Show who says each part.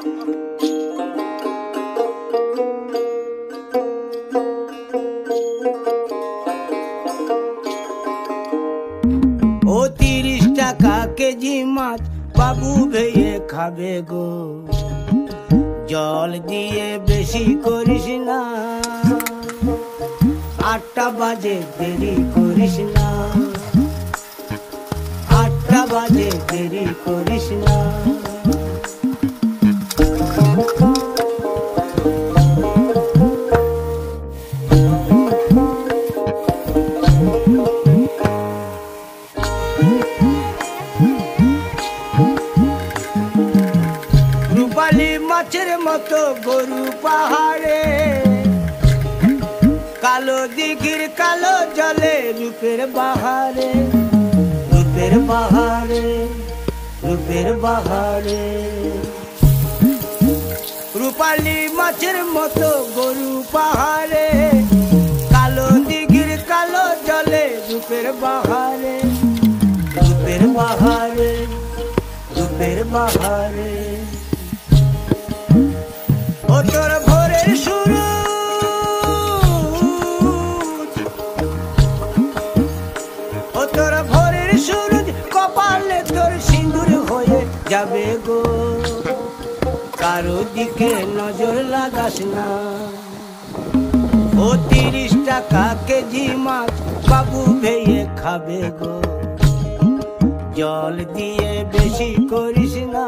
Speaker 1: ও 30 টাকা কেজি মাছ বাবু ভেয়ে খাবে গো, জল দিয়ে বেশি করিস না, 8টা বাজে দেরি করিস না, 8টা বাজে দেরি করিস না। রূপালী মাছের মতো গরু পাহাড়ে, কালো দিঘির কালো জলে রূপের বাহারে, রূপের বাহারে, রূপের বাহারে। রূপালী মাছের মতো গরু পাহাড়ে, কালো দিঘির কালো জলে রূপের বাহারে, রূপের বাহারে, রূপের বাহারে। ও তোর ভোরের শুরু, ও তোর ভোরের শুরু, কপালে তোর সিঁদুর হয়ে যাবে গো, কারো দিকে নজর লাগাস না। ও 30 টাকা কেজি মাছ বাবু ভেয়ে খাবে গো, জল দিয়ে বেশি করিস না।